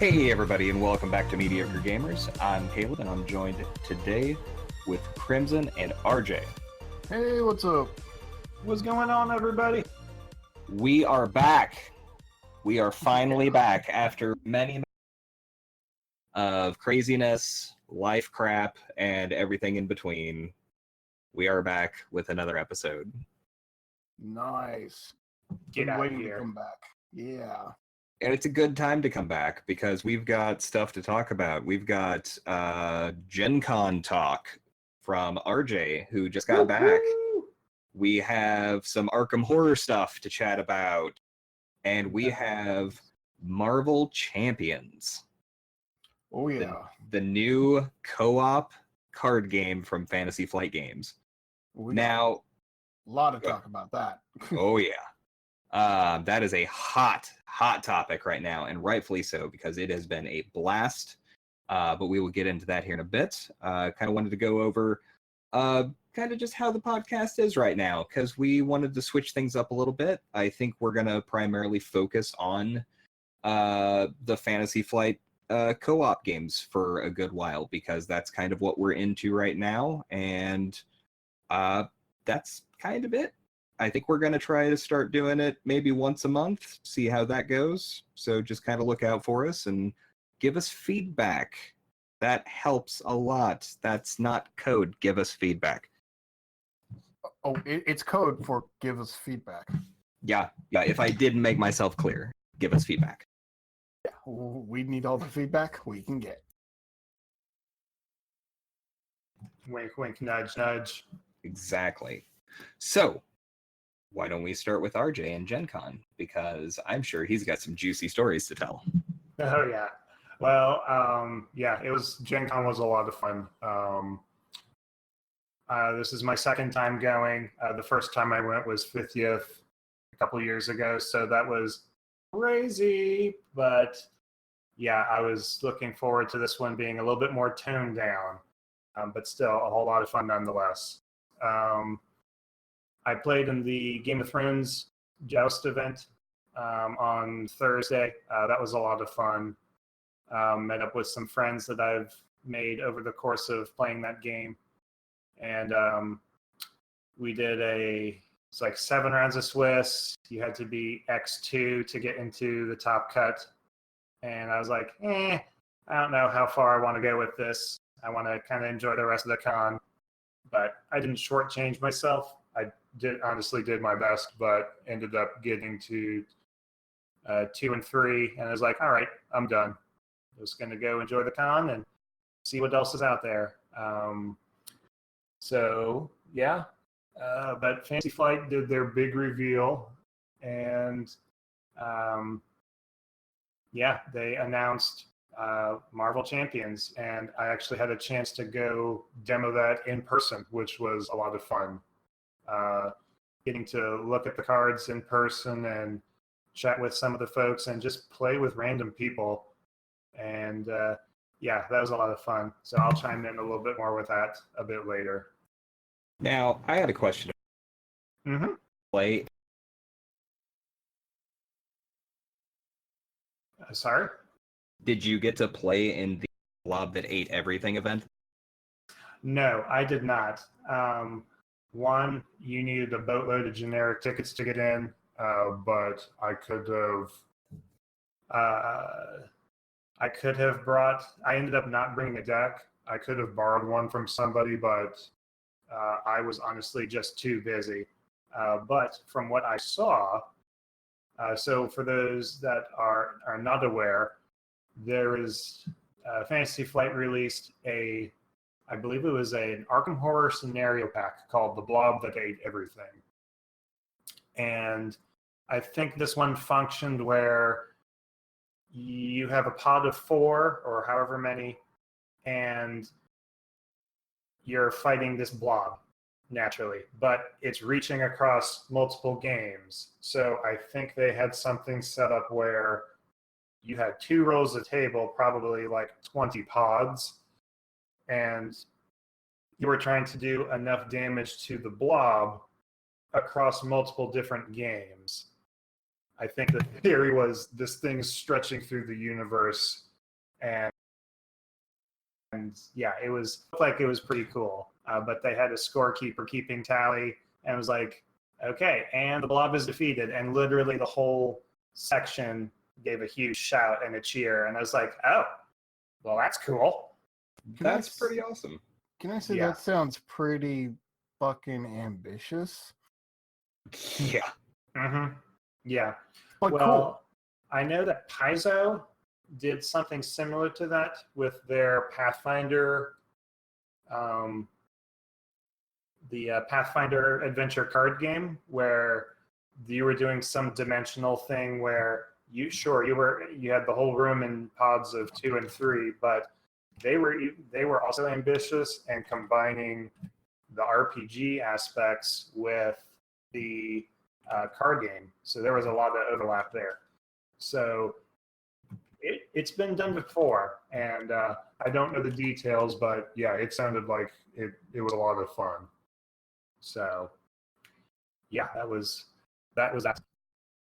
Hey everybody, and welcome back to Mediocre Gamers. I'm Caleb, and I'm joined today with Crimson and RJ. Hey, what's up? What's going on, everybody? We are back. We are finally back after many months of craziness, life crap, and everything in between. We are back with another episode. Nice. Get Been out waiting here. to come back. Yeah. And it's a good time to come back because we've got stuff to talk about. We've got Gencon talk from RJ, who just got back. We have some Arkham Horror stuff to chat about. And we have Marvel Champions. Oh, yeah. The new co-op card game from Fantasy Flight Games. We Now, a lot of talk about that. oh yeah. That is a hot topic right now, and rightfully so, because it has been a blast. But we will get into that here in a bit. Kind of wanted to go over kind of just how the podcast is right now, because we wanted to switch things up a little bit. I think we're going to primarily focus on the Fantasy Flight co-op games for a good while, because that's kind of what we're into right now, and that's kind of it. I think we're going to try to start doing it maybe once a month, see how that goes. So just kind of look out for us and give us feedback. That helps a lot. That's not code. Give us feedback. Oh, it's code for give us feedback. Yeah. If I didn't make myself clear, give us feedback. Yeah, we need all the feedback we can get. Wink, wink, nudge, nudge. Exactly. So, why don't we start with RJ and Gencon? Because I'm sure he's got some juicy stories to tell. Oh, yeah. Well, Gencon was a lot of fun. This is my second time going. The first time I went was 50th a couple years ago, so that was crazy. But yeah, I was looking forward to this one being a little bit more toned down, but still a whole lot of fun nonetheless. I played in the Game of Thrones Joust event on Thursday. That was a lot of fun. Met up with some friends that I've made over the course of playing that game. And we did it's like 7 rounds of Swiss. You had to be X2 to get into the top cut. And I was like, I don't know how far I want to go with this. I want to kind of enjoy the rest of the con. But I didn't shortchange myself. I honestly did my best, but ended up getting to 2 and 3, and I was like, all right, I'm done. Just gonna go enjoy the con and see what else is out there. But Fantasy Flight did their big reveal, and they announced Marvel Champions, and I actually had a chance to go demo that in person, which was a lot of fun. Getting to look at the cards in person and chat with some of the folks and just play with random people. And that was a lot of fun. So I'll chime in a little bit more with that a bit later. Now, I had a question. Mm-hmm. Play. Sorry? Did you get to play in the Blob That Ate Everything event? No, I did not. One, you needed a boatload of generic tickets to get in, but I could have brought. I ended up not bringing a deck. I could have borrowed one from somebody, but I was honestly just too busy. But from what I saw, so for those that are not aware, there is Fantasy Flight released I believe it was an Arkham Horror scenario pack called The Blob That Ate Everything. And I think this one functioned where you have a pod of 4 or however many, and you're fighting this blob naturally, but it's reaching across multiple games. So I think they had something set up where you had 2 rows of table, probably like 20 pods, and you were trying to do enough damage to the blob across multiple different games. I think the theory was this thing's stretching through the universe and yeah, it looked like it was pretty cool. But they had a scorekeeper keeping tally, and it was like, okay, and the blob is defeated, and literally the whole section gave a huge shout and a cheer, and I was like, oh, well, that's cool. That's pretty awesome. Can I say Yeah. that sounds pretty fucking ambitious? Yeah. Mm-hmm. Yeah. But Well, cool. I know that Paizo did something similar to that with their Pathfinder, the Pathfinder adventure card game, where you were doing some dimensional thing where you had the whole room in pods of 2 and 3, but they were also ambitious and combining the RPG aspects with the card game. So there was a lot of overlap there. So it's been done before, and I don't know the details, but yeah, it sounded like it was a lot of fun. So yeah, that was That's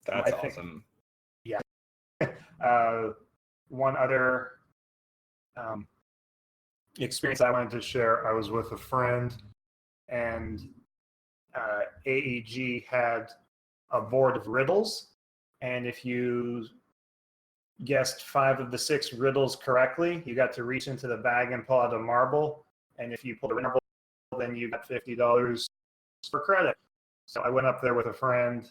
I think- awesome. one other experience I wanted to share. I was with a friend, and AEG had a board of riddles, and if you guessed 5 of the 6 riddles correctly, you got to reach into the bag and pull out a marble, and if you pulled a marble, then you got $50 for credit. So I went up there with a friend,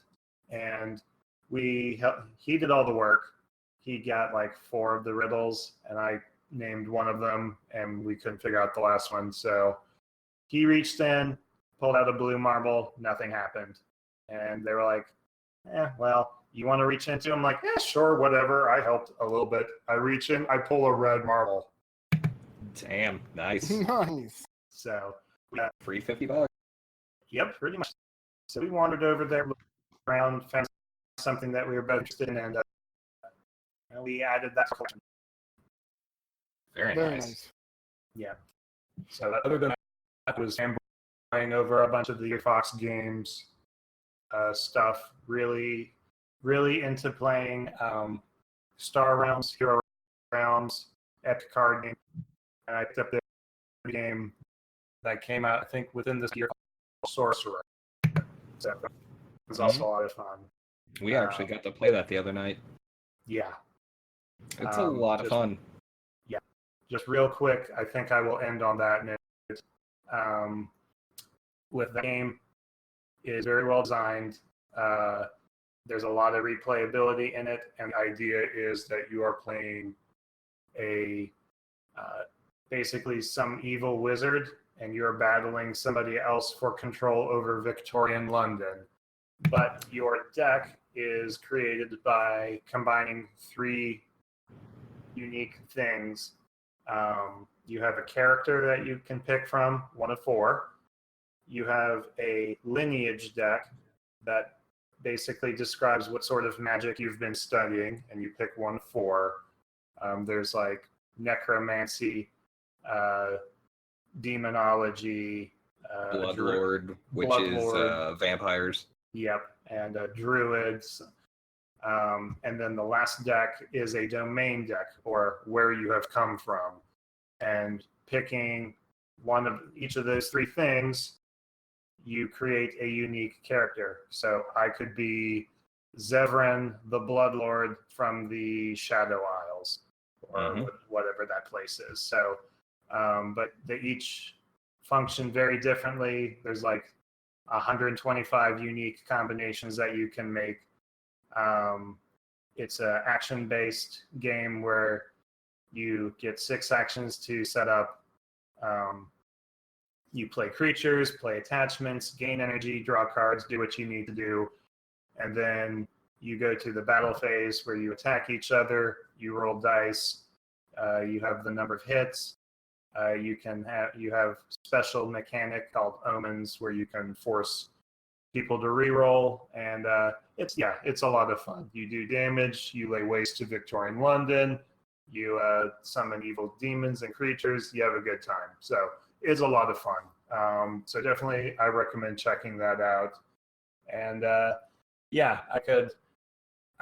and he did all the work. He got like 4 of the riddles, and I named one of them, and we couldn't figure out the last one. So he reached in, pulled out a blue marble, nothing happened. And they were like, well, you want to reach into? I'm like, yeah, sure, whatever. I helped a little bit. I reach in, I pull a red marble. Damn, nice. Nice. So, Free $50. yep, pretty much. So we wandered over there, looked around, found something that we were both interested in, and we added that to the collection. Very nice. Yeah. So other than that, was playing over a bunch of the Gear Fox games stuff. Really, really into playing Star Realms, Hero Realms, Epic Card game. And I picked up the game that came out, I think, within this year, Sorcerer. So it was also a lot of fun. We actually got to play that the other night. Yeah. It's a lot of fun. Yeah. Just real quick, I think I will end on that note. With the game, it is very well designed. There's a lot of replayability in it, and the idea is that you are playing a basically some evil wizard, and you're battling somebody else for control over Victorian London. But your deck is created by combining 3 unique things. You have a character that you can pick from, 1 of 4. You have a lineage deck that basically describes what sort of magic you've been studying, and you pick 1 of 4. There's like necromancy, demonology, Bloodlord, which is vampires. Yep, and druids. And then the last deck is a domain deck, or where you have come from. And picking one of each of those 3 things, you create a unique character. So I could be Zevran, the Bloodlord from the Shadow Isles, or whatever that place is. So, but they each function very differently. There's like 125 unique combinations that you can make. It's an action-based game where you get 6 actions to set up. You play creatures, play attachments, gain energy, draw cards, do what you need to do. And then you go to the battle phase where you attack each other, you roll dice, you have the number of hits. You have special mechanic called omens where you can force people to reroll, and it's a lot of fun. You do damage, you lay waste to Victorian London, you summon evil demons and creatures, you have a good time. So it's a lot of fun. So definitely I recommend checking that out. And I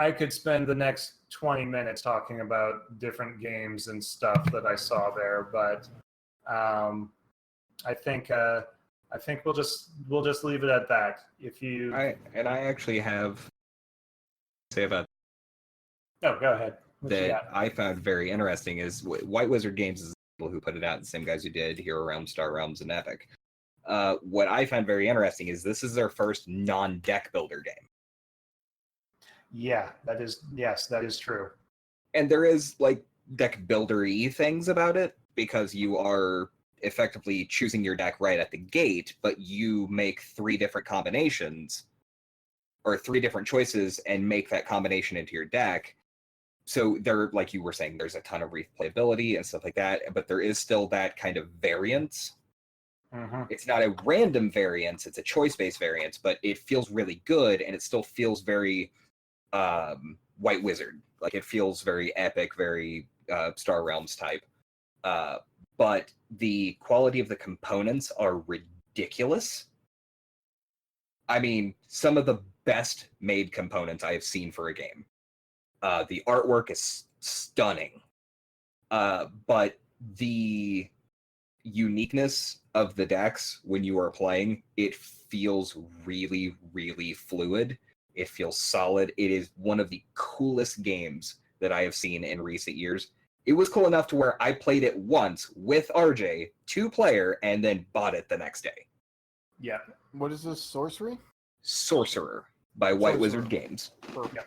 I could spend the next 20 minutes talking about different games and stuff that I saw there, but I think we'll just leave it at that. If you I actually have to say about go ahead. What you that got? I found very interesting is White Wizard Games is the people who put it out, the same guys who did Hero Realms, Star Realms, and Epic. What I found very interesting is this is their first non-deck builder game. Yeah, that is true. And there is like deck builder-y things about it because you are effectively choosing your deck right at the gate, but you make 3 different combinations or 3 different choices and make that combination into your deck. So there, like you were saying, there's a ton of replayability and stuff like that, but there is still that kind of variance. Mm-hmm. It's not a random variance, it's a choice-based variance, but it feels really good and it still feels very White Wizard. Like it feels very epic, very Star Realms type. But the quality of the components are ridiculous. I mean, some of the best made components I have seen for a game. The artwork is stunning. But the uniqueness of the decks when you are playing, it feels really, really fluid. It feels solid. It is one of the coolest games that I have seen in recent years. It was cool enough to where I played it once with RJ, 2-player, and then bought it the next day. Yeah. What is this? Sorcery? Sorcerer by White Sorcerer. Wizard Games. Perfect.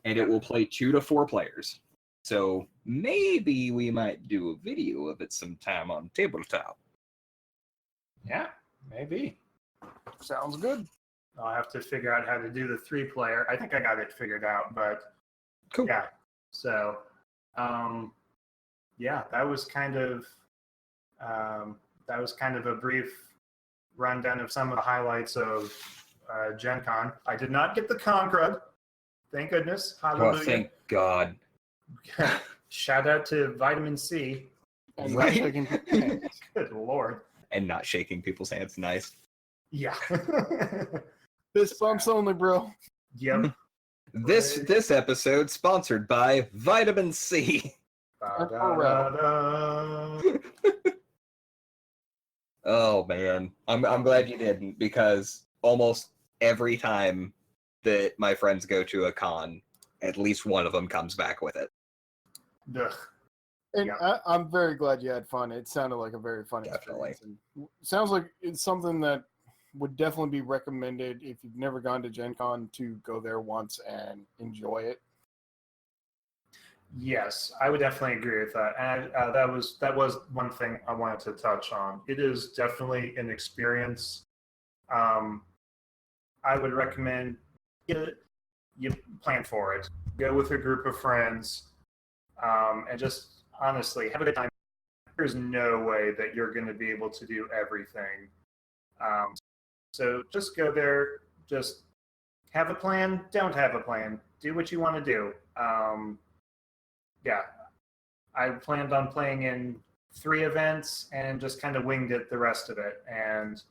And it will play 2 to 4 players. So maybe we might do a video of it sometime on tabletop. Yeah, maybe. Sounds good. I'll have to figure out how to do the 3-player. I think I got it figured out, but Cool. yeah. So, yeah, that was kind of a brief rundown of some of the highlights of Gencon. I did not get the Concrud. Thank goodness. Hallelujah. Oh, thank God. Shout out to Vitamin C. And Right? shaking people's hands. Good Lord. And not shaking people's hands. Nice. Yeah. Fist bumps only, bro. Yep. This episode sponsored by Vitamin C. Oh man, I'm glad you didn't, because almost every time that my friends go to a con, at least one of them comes back with it. Ugh. And Yeah. I'm very glad you had fun. It sounded like a very fun Definitely. experience. And sounds like it's something that would definitely be recommended if you've never gone to Gen Con to go there once and enjoy it. Yes, I would definitely agree with that. And that was one thing I wanted to touch on. It is definitely an experience. I would recommend you plan for it. Go with a group of friends, and just honestly have a good time. There's no way that you're going to be able to do everything. So just go there. Just have a plan. Don't have a plan. Do what you want to do. Yeah, I planned on playing in 3 events and just kind of winged it the rest of it. And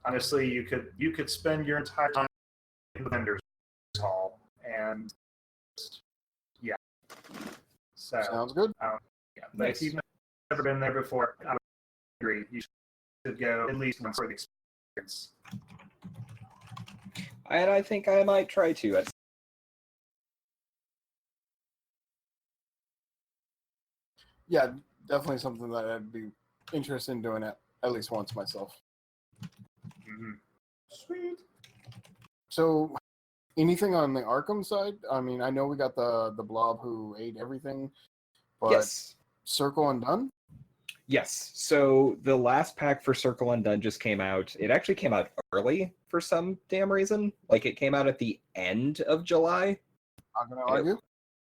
honestly, you could spend your entire time in the vendors hall, and yeah. So Sounds good. yeah, but Nice. if you've never been there before, I would agree. You should go at least once for the experience. And I think I might try to. Yeah, definitely something that I'd be interested in doing at least once myself. Mm-hmm. Sweet. So, anything on the Arkham side? I mean, I know we got the blob who ate everything, but Yes. Circle Undone? Yes. So the last pack for Circle Undone just came out. It actually came out early for some damn reason. Like it came out at the end of July. Not gonna argue.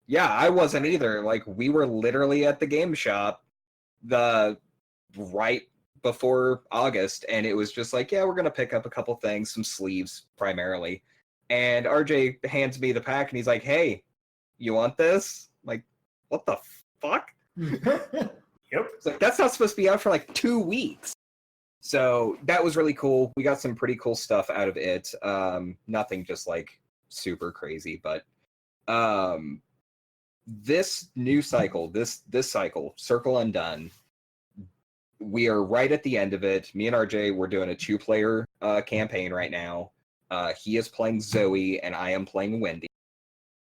Yeah, I wasn't either. Like we were literally at the game shop right before August, and it was just like, yeah, we're gonna pick up a couple things, some sleeves primarily. And RJ hands me the pack and he's like, hey, you want this? I'm like, what the fuck? Yep. It's like, that's not supposed to be out for like 2 weeks. So that was really cool. We got some pretty cool stuff out of it. Nothing just like super crazy, but this new cycle, this cycle, Circle Undone, we are right at the end of it. Me and RJ, we're doing a 2-player campaign right now. He is playing Zoe, and I am playing Wendy.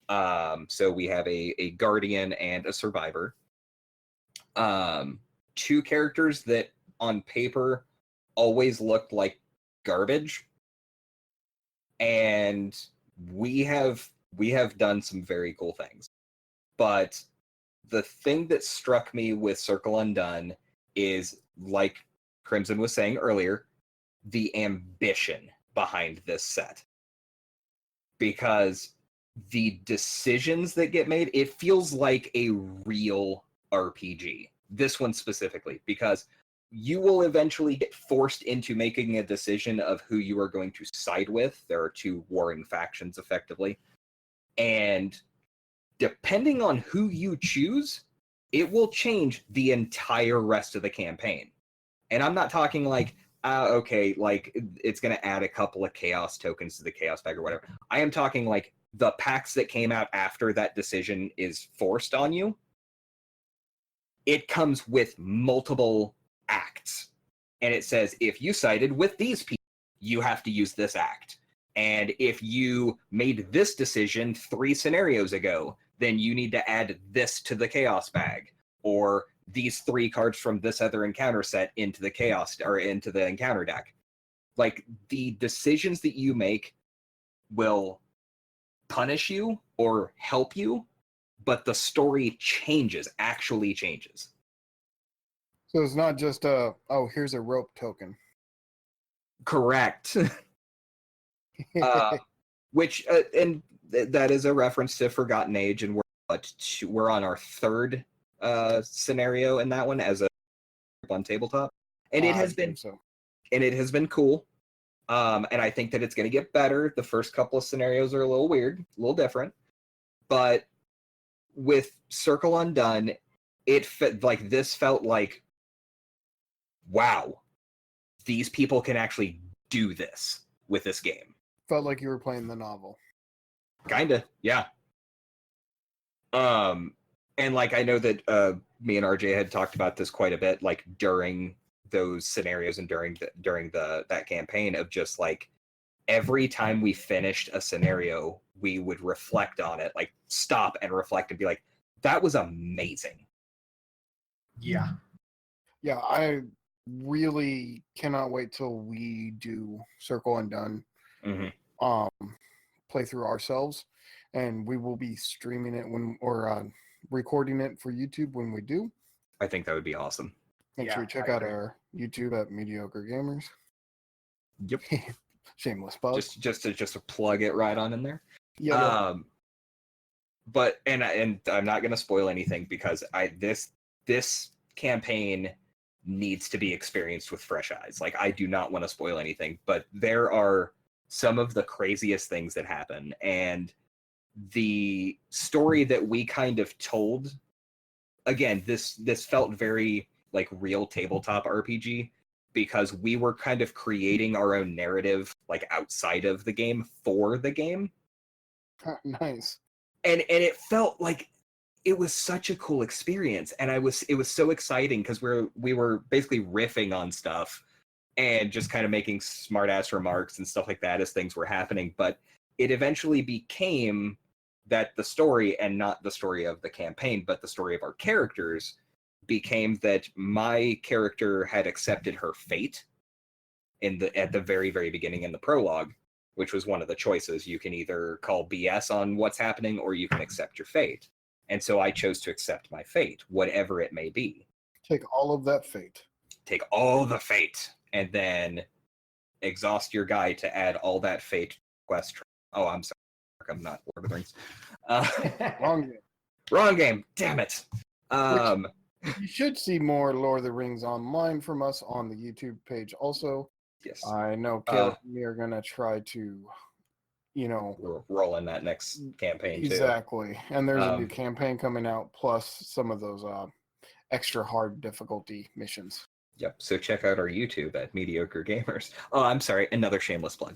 So we have a guardian and a survivor. 2 characters that on paper always looked like garbage, and we have done some very cool things. But the thing that struck me with Circle Undone is, like Crimson was saying earlier, the ambition behind this set. Because the decisions that get made, it feels like a real RPG. This one specifically, because you will eventually get forced into making a decision of who you are going to side with. There are 2 warring factions, effectively. And depending on who you choose, it will change the entire rest of the campaign. And I'm not talking like, okay, like it's going to add a couple of chaos tokens to the chaos bag or whatever. I am talking like the packs that came out after that decision is forced on you. It comes with multiple acts. And it says, if you sided with these people, you have to use this act. And if you made this decision 3 scenarios ago, then you need to add this to the chaos bag, or these 3 cards from this other encounter set into the chaos or into the encounter deck. Like, the decisions that you make will punish you or help you, but the story actually changes. So it's not just here's a rope token. Correct. Which and that is a reference to Forgotten Age, and we're on our 3rd scenario in that one as a on tabletop, and it has been cool. And I think that it's going to get better. The first couple of scenarios are a little weird, a little different, but with Circle Undone, it felt like, wow, these people can actually do this with this game. Felt like you were playing the novel. Kinda, yeah. And like, I know that me and RJ had talked about this quite a bit, like during those scenarios and during that campaign, of just like every time we finished a scenario, we would reflect on it, like stop and reflect and be like, that was amazing. Yeah. Yeah, I really cannot wait till we do Circle Undone play through ourselves, and we will be streaming it recording it for YouTube when we do. I think that would be awesome. Make sure you check out our YouTube at Mediocre Gamers. Yep. Shameless plug. Just to plug it right on in there. Yeah. But and I'm not going to spoil anything, because this campaign needs to be experienced with fresh eyes. Like, I do not want to spoil anything, but there are some of the craziest things that happen, and the story that we kind of told, again, this felt very like real tabletop RPG, because we were kind of creating our own narrative, like outside of the game, for the game. Nice. And it felt like it was such a cool experience, and it was so exciting, because we were basically riffing on stuff and just kind of making smart ass remarks and stuff like that as things were happening. But it eventually became that the story, and not the story of the campaign, but the story of our characters, became that my character had accepted her fate at the very, very beginning in the prologue, which was one of the choices. You can either call BS on what's happening, or you can accept your fate. And so I chose to accept my fate, whatever it may be. Take all of that fate. Take all the fate, and then exhaust your guy to add all that fate quest. Oh, I'm sorry. I'm not Lord of the Rings. Wrong game. Wrong game. Damn it. You should see more Lord of the Rings online from us on the YouTube page also. Yes. I know Caleb and me are going to try to, roll in that next campaign too. Exactly. And there's a new campaign coming out, plus some of those extra hard difficulty missions. Yep. So check out our YouTube at Mediocre Gamers. Oh, I'm sorry. Another shameless plug.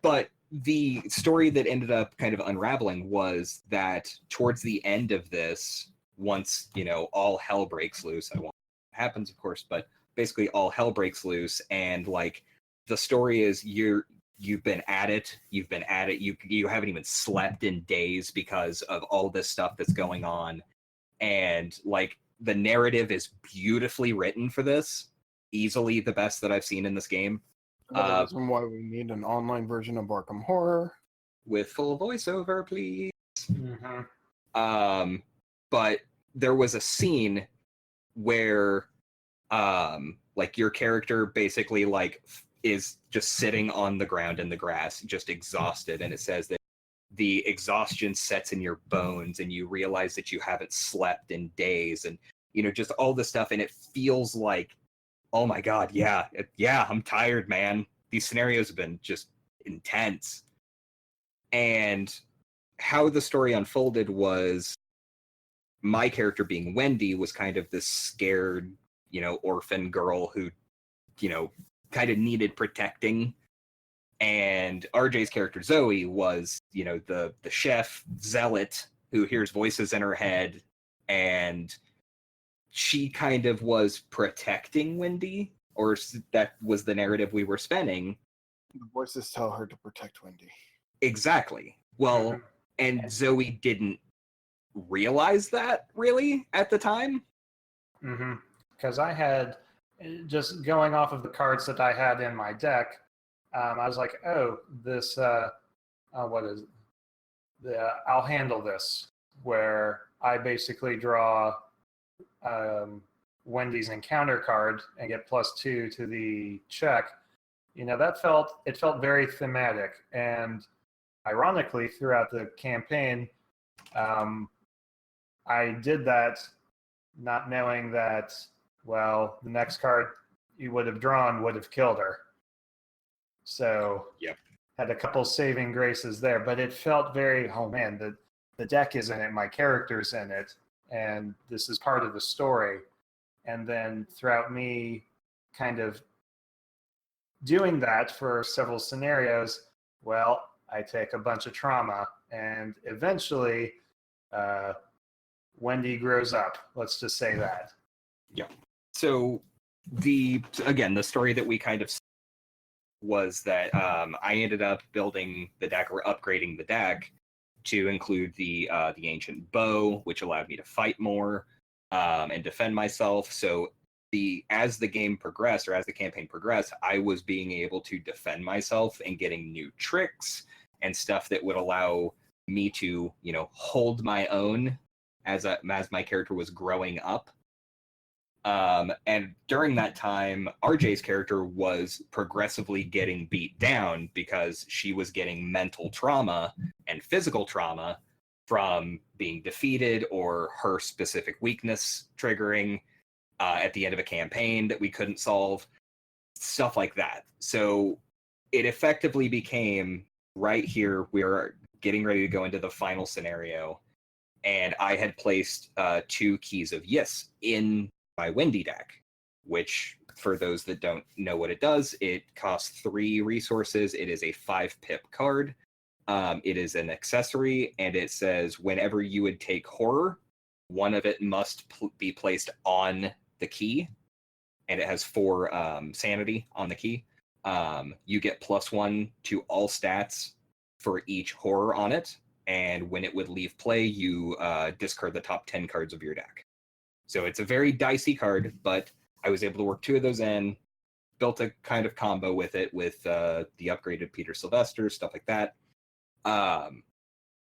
But the story that ended up kind of unraveling was that towards the end of this, once, all hell breaks loose, I won't happens, of course, but basically all hell breaks loose, and like the story is you've been at it, you haven't even slept in days because of all this stuff that's going on, and like the narrative is beautifully written for this, easily the best that I've seen in this game. Another reason why we need an online version of Arkham Horror. With full voiceover, please. Mm-hmm. But there was a scene where like your character basically like is just sitting on the ground in the grass, just exhausted, and it says that the exhaustion sets in your bones and you realize that you haven't slept in days, and just all this stuff, and it feels like, oh my god, yeah, I'm tired, man. These scenarios have been just intense. And how the story unfolded was my character, being Wendy, was kind of this scared, orphan girl who, kind of needed protecting. And RJ's character, Zoe, was, the chef zealot who hears voices in her head, and she kind of was protecting Wendy, or that was the narrative we were spinning. The voices tell her to protect Wendy. Exactly. Well, and Zoe didn't realize that really at the time. Because I had, just going off of the cards that I had in my deck, I was like, oh, this, what is it? I'll handle this, where I basically draw Wendy's encounter card and get +2 to the check. It felt very thematic, and ironically, throughout the campaign, I did that not knowing that, well, the next card you would have drawn would have killed her. So yep, had a couple saving graces there, but it felt very, oh man, the deck is in it, my character's in it, and this is part of the story. And then throughout me kind of doing that for several scenarios, well, I take a bunch of trauma, and eventually Wendy grows up. Let's just say that. Yeah. So the story that we kind of was that I ended up building the deck, or upgrading the deck, to include the ancient bow, which allowed me to fight more and defend myself. So as the game progressed, or as the campaign progressed, I was being able to defend myself and getting new tricks and stuff that would allow me to, hold my own as my character was growing up. And during that time, RJ's character was progressively getting beat down because she was getting mental trauma and physical trauma from being defeated, or her specific weakness triggering at the end of a campaign that we couldn't solve, stuff like that. So it effectively became, right here, we're getting ready to go into the final scenario, and I had placed 2 Keys of Yes in my Wendy deck, which, for those that don't know what it does, it costs 3 resources. It is a 5-pip card. It is an accessory, and it says whenever you would take horror, one of it must be placed on the key, and it has 4 sanity on the key. You get +1 to all stats for each horror on it, and when it would leave play, you discard the top 10 cards of your deck. So it's a very dicey card, but I was able to work 2 of those in, built a kind of combo with it, with the upgraded Peter Sylvester, stuff like that.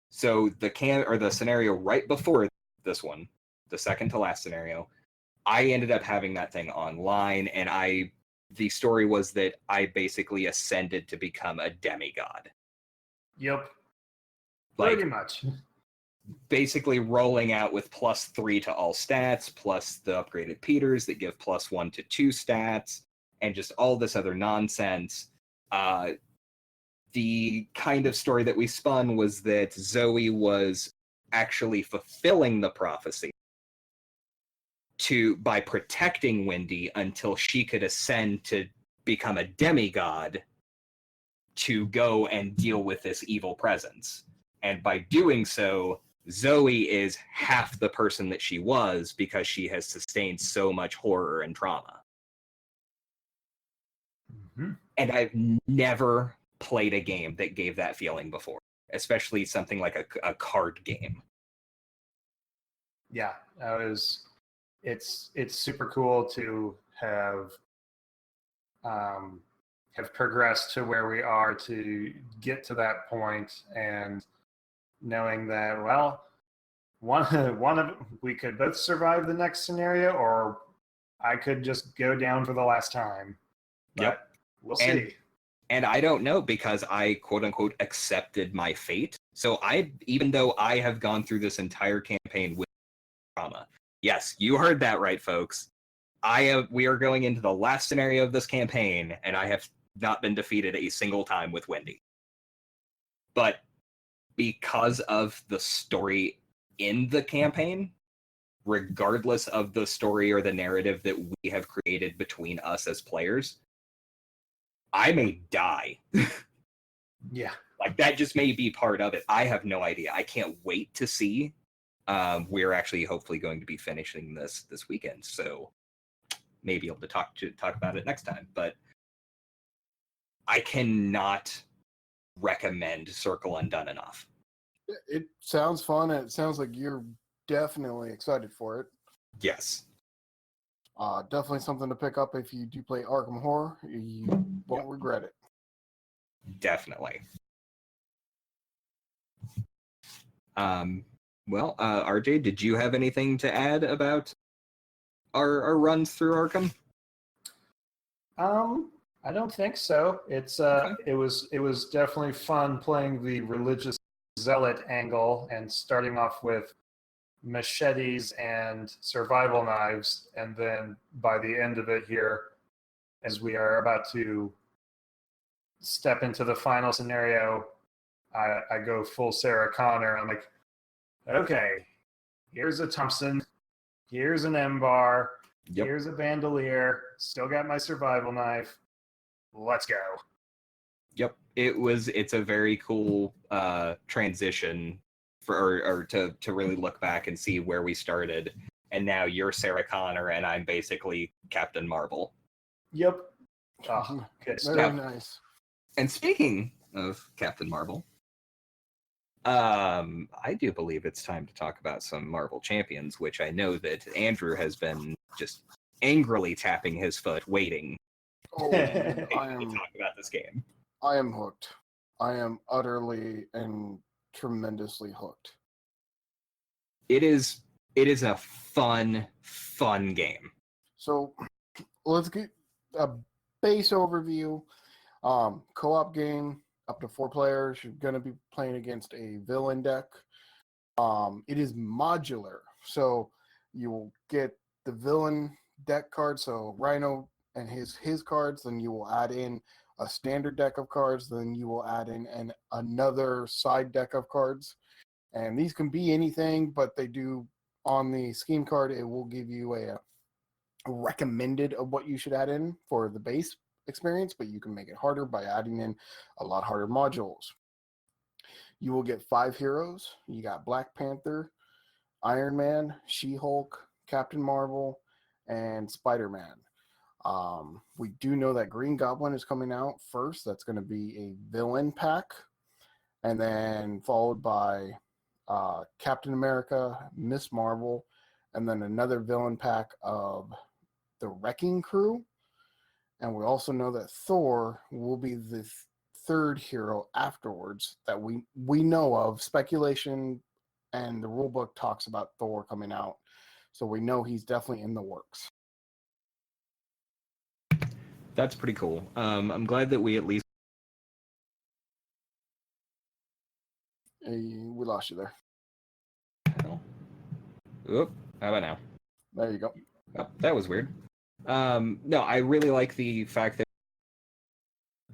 So the scenario right before this one, the second to last scenario, I ended up having that thing online, and the story was that I basically ascended to become a demigod. Yep. Like, pretty much. Basically rolling out with +3 to all stats, plus the upgraded Peters that give +1 to 2 stats, and just all this other nonsense. The kind of story that we spun was that Zoe was actually fulfilling the prophecy by protecting Wendy until she could ascend to become a demigod, to go and deal with this evil presence. And by doing so, Zoe is half the person that she was because she has sustained so much horror and trauma. Mm-hmm. And I've never played a game that gave that feeling before, especially something like a card game. Yeah, it's super cool to have progressed to where we are to get to that point, and knowing that, well, one of we could both survive the next scenario, or I could just go down for the last time. But Yep. We'll see. And I don't know, because I quote unquote accepted my fate. So even though I have gone through this entire campaign with trauma, yes, you heard that right, folks. We are going into the last scenario of this campaign, and I have not been defeated a single time with Wendy. But because of the story in the campaign, regardless of the story or the narrative that we have created between us as players, I may die. Yeah. Like, that just may be part of it. I have no idea. I can't wait to see. We're actually hopefully going to be finishing this weekend, so maybe able to talk about it next time. But I cannot recommend Circle Undone enough. It sounds fun, and it sounds like you're definitely excited for it. Yes. Definitely something to pick up if you do play Arkham Horror. You won't regret it. Definitely. Well, RJ, did you have anything to add about our runs through Arkham? I don't think so. It's Okay. it was definitely fun playing the religious zealot angle and starting off with machetes and survival knives, and then by the end of it here, as we are about to step into the final scenario, I go full Sarah Connor. I'm like, okay, here's a Thompson, here's an M-bar, Yep. here's a bandolier, still got my survival knife. Let's go. Yep. It's a very cool transition to really look back and see where we started. And now you're Sarah Connor and I'm basically Captain Marvel. Yep. Oh, good Very stuff. nice. And speaking of Captain Marvel, I do believe it's time to talk about some Marvel Champions, which I know that Andrew has been just angrily tapping his foot, waiting Oh, to I am talk about this game. I am hooked. I am utterly and tremendously hooked. It is a fun game. So let's get a base overview. Co-op game, up to 4 players. You're going to be playing against a villain deck. It is modular, so you will get the villain deck card, so Rhino and his cards, then you will add in a standard deck of cards, then you will add in another side deck of cards. And these can be anything, but they do, on the scheme card, it will give you a recommended of what you should add in for the base experience, but you can make it harder by adding in a lot harder modules. You will get 5 heroes. You got Black Panther, Iron Man, She-Hulk, Captain Marvel, and Spider-Man. We do know that Green Goblin is coming out first. That's going to be a villain pack, and then followed by Captain America, Miss Marvel, and then another villain pack of the Wrecking Crew. And we also know that Thor will be the third hero afterwards that we know of. Speculation and the rulebook talks about Thor coming out, so we know he's definitely in the works. That's pretty cool. I'm glad that we at least. We lost you there. Oop, how about now? There you go. Oh, that was weird. No, I really like the fact that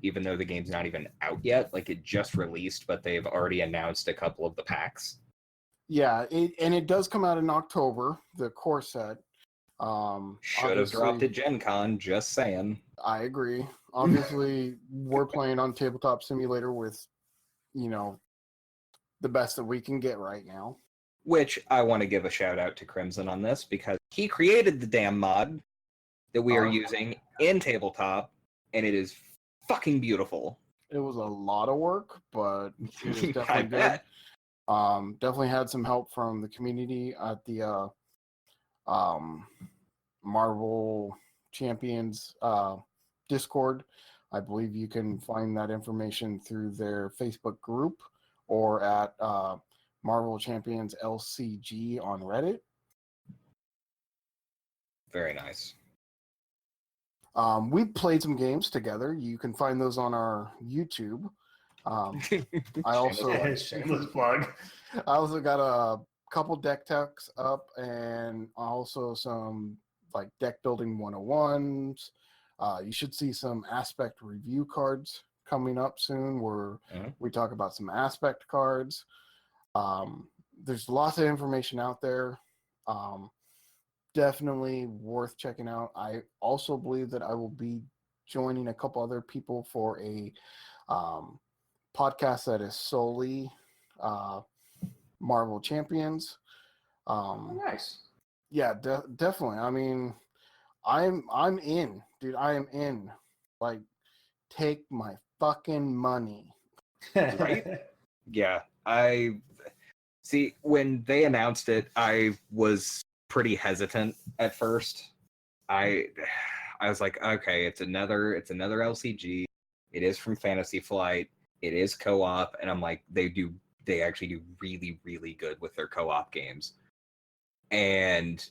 even though the game's not even out yet, like it just released, but they've already announced a couple of the packs. Yeah, it does come out in October, the core set. Should have dropped Obviously, at Gencon, just saying. I agree. Obviously, we're playing on Tabletop Simulator with, you know, the best that we can get right now. Which I want to give a shout out to Crimson on this because he created the damn mod that we are using in Tabletop, and it is fucking beautiful. It was a lot of work, but it was I definitely good. bet. Definitely had some help from the community at the Marvel Champions Discord. I believe you can find that information through their Facebook group or at Marvel Champions LCG on Reddit. Very nice. We played some games together. You can find those on our YouTube. I also Shameless plug. I also got a couple deck techs up and also some like deck building 101s. You should see some aspect review cards coming up soon where we talk about some aspect cards. There's lots of information out there. Definitely worth checking out. I also believe that I will be joining a couple other people for a podcast that is solely Marvel Champions. Nice. Yeah, definitely. I mean, I'm in, dude. I am in. Like, take my fucking money. Right? Yeah, I see when they announced it, I was pretty hesitant at first. I was like, okay, it's another LCG. It is from Fantasy Flight. It is co-op, and I'm like, they actually do really, really good with their co-op games. And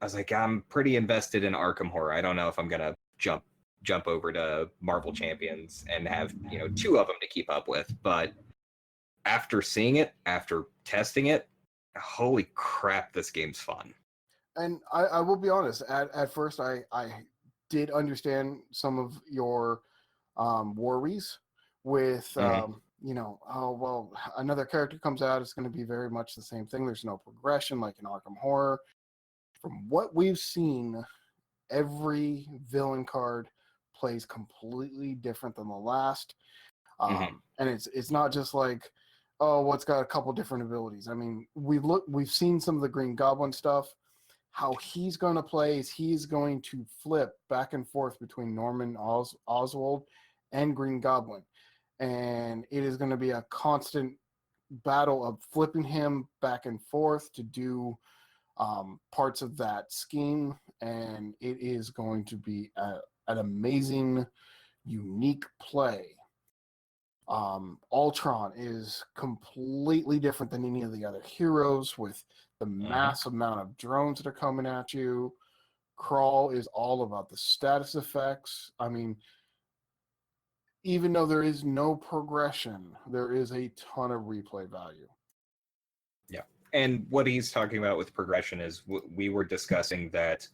I was like, I'm pretty invested in Arkham Horror. I don't know if I'm gonna jump over to Marvel Champions and have, two of them to keep up with. But after seeing it, after testing it, holy crap, this game's fun. And I will be honest, at first I did understand some of your worries with, oh, well, another character comes out, it's going to be very much the same thing. There's no progression like in Arkham Horror. From what we've seen, every villain card plays completely different than the last. And it's not just like, oh, well, it's got a couple different abilities. I mean, we've seen some of the Green Goblin stuff. How he's going to play is he's going to flip back and forth between Norman Oswald and Green Goblin. And it is going to be a constant battle of flipping him back and forth to do parts of that scheme. And it is going to be an amazing, unique play. Ultron is completely different than any of the other heroes with the massive amount of drones that are coming at you. Crawl is all about the status effects. I mean, even though there is no progression, there is a ton of replay value. Yeah. And what he's talking about with progression is we were discussing that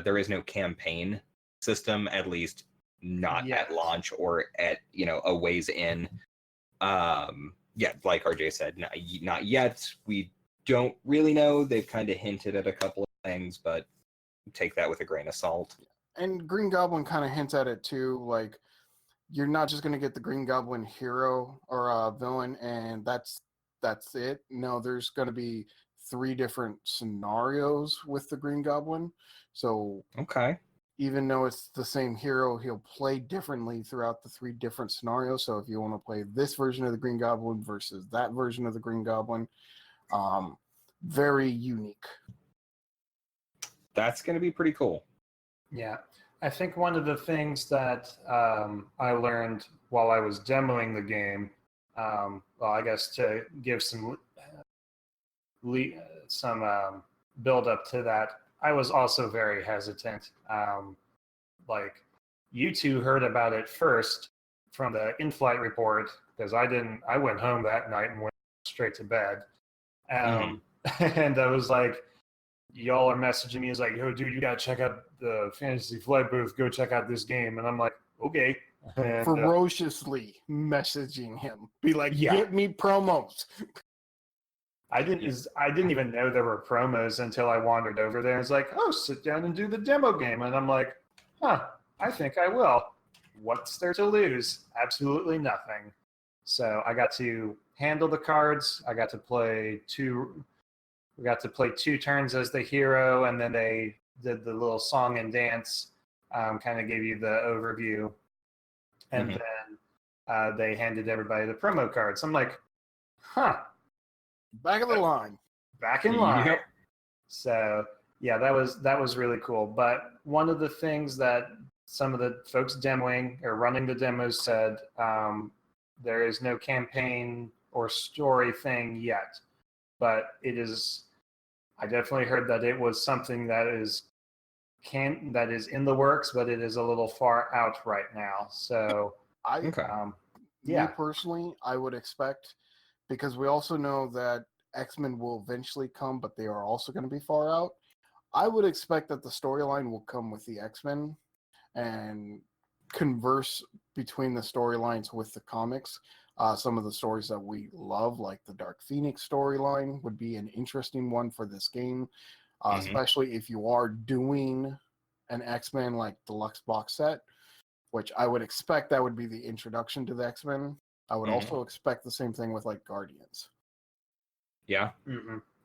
there is no campaign system, at least not at launch or at a ways in. Yeah, like RJ said, not yet. We don't really know. They've kind of hinted at a couple of things, but take that with a grain of salt. And Green Goblin kind of hints at it too, like you're not just going to get the Green Goblin hero or villain and that's it. No, there's going to be 3 different scenarios with the Green Goblin. So okay, even though it's the same hero, he'll play differently throughout the 3 different scenarios. So if you want to play this version of the Green Goblin versus that version of the Green Goblin, very unique. That's going to be pretty cool. Yeah. I think one of the things that I learned while I was demoing the game, well, I guess to give some build up to that, I was also very hesitant. Like, you two heard about it first from the in-flight report because I went home that night and went straight to bed. And I was like, y'all are messaging me as like, yo, dude, you gotta check out the Fantasy Flight booth. Go check out this game. And I'm like, okay. And, ferociously messaging him. Be like, yeah. get me promos. I didn't even know there were promos until I wandered over there. It's like, oh, sit down and do the demo game, and I'm like, huh, I think I will. What's there to lose? Absolutely nothing. So I got to handle the cards. I got to play two. We got to play 2 turns as the hero, and then they did the little song and dance, kind of gave you the overview, and then they handed everybody the promo cards. I'm like, huh. Back of the line. Back in line. Yep. So yeah, that was really cool. But one of the things that some of the folks demoing or running the demos said, there is no campaign or story thing yet, but it is. I definitely heard that it was something that is in the works, but it is a little far out right now. So Me personally, I would expect, because we also know that X-Men will eventually come, but they are also going to be far out. I would expect that the storyline will come with the X-Men and converse between the storylines with the comics. Some of the stories that we love, like the Dark Phoenix storyline, would be an interesting one for this game, especially if you are doing an X-Men like deluxe box set, which I would expect that would be the introduction to the X-Men. I would also expect the same thing with like Guardians. Yeah,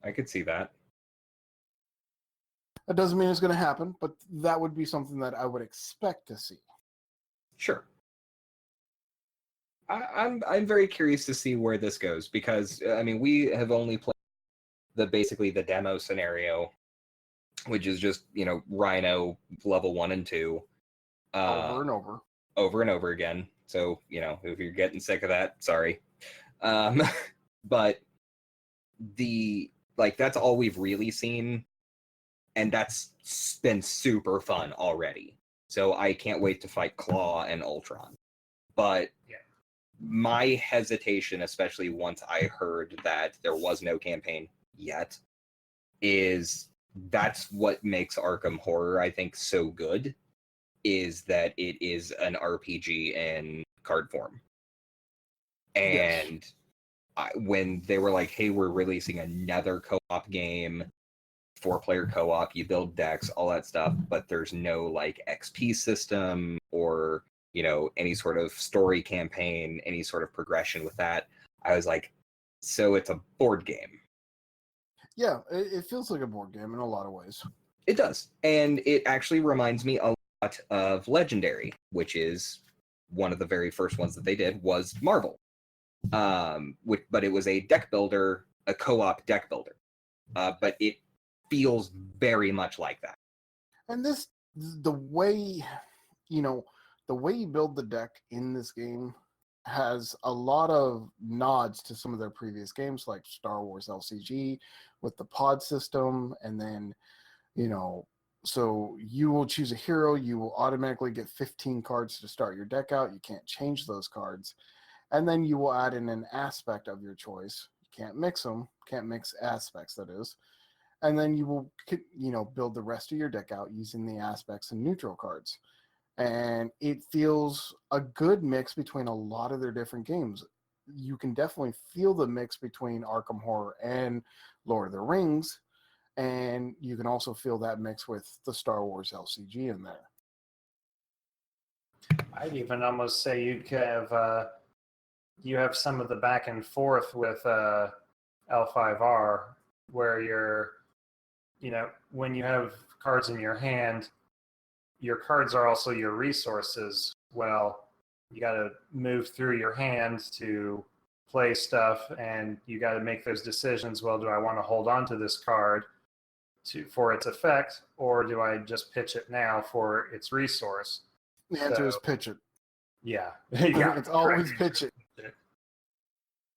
I could see that. That doesn't mean it's going to happen, but that would be something that I would expect to see. Sure. I'm very curious to see where this goes, because I mean, we have only played basically the demo scenario, which is just, you know, Rhino level 1 and 2 Over and over again. So, you know, if you're getting sick of that, sorry. But that's all we've really seen, and that's been super fun already. So I can't wait to fight Claw and Ultron. But my hesitation, especially once I heard that there was no campaign yet, is that's what makes Arkham Horror, I think, so good, is that it is an RPG in card form. And when they were like, hey, we're releasing another co-op game, 4-player co-op, you build decks, all that stuff, but there's no like XP system or, you know, any sort of story campaign, any sort of progression with that, I was like, so it's a board game. Yeah, it feels like a board game in a lot of ways. It does. And it actually reminds me a lot of Legendary, which is one of the very first ones that they did, was Marvel. But it was a deck builder, a co-op deck builder. But it feels very much like that. And the way you build the deck in this game has a lot of nods to some of their previous games, like Star Wars LCG with the pod system. And then, you know, so you will choose a hero, you will automatically get 15 cards to start your deck out. You can't change those cards. And then you will add in an aspect of your choice. You can't mix them, can't mix aspects, that is. And then you will, you know, build the rest of your deck out using the aspects and neutral cards. And it feels a good mix between a lot of their different games. You can definitely feel the mix between Arkham Horror and Lord of the Rings, and you can also feel that mix with the Star Wars LCG in there. I'd even almost say you have some of the back and forth with L5R, where when you have cards in your hand, your cards are also your resources. Well, you got to move through your hand to play stuff, and you got to make those decisions. Well, do I want to hold on to this card for its effect, or do I just pitch it now for its resource? The answer is pitch it. Yeah. It's always pitch it.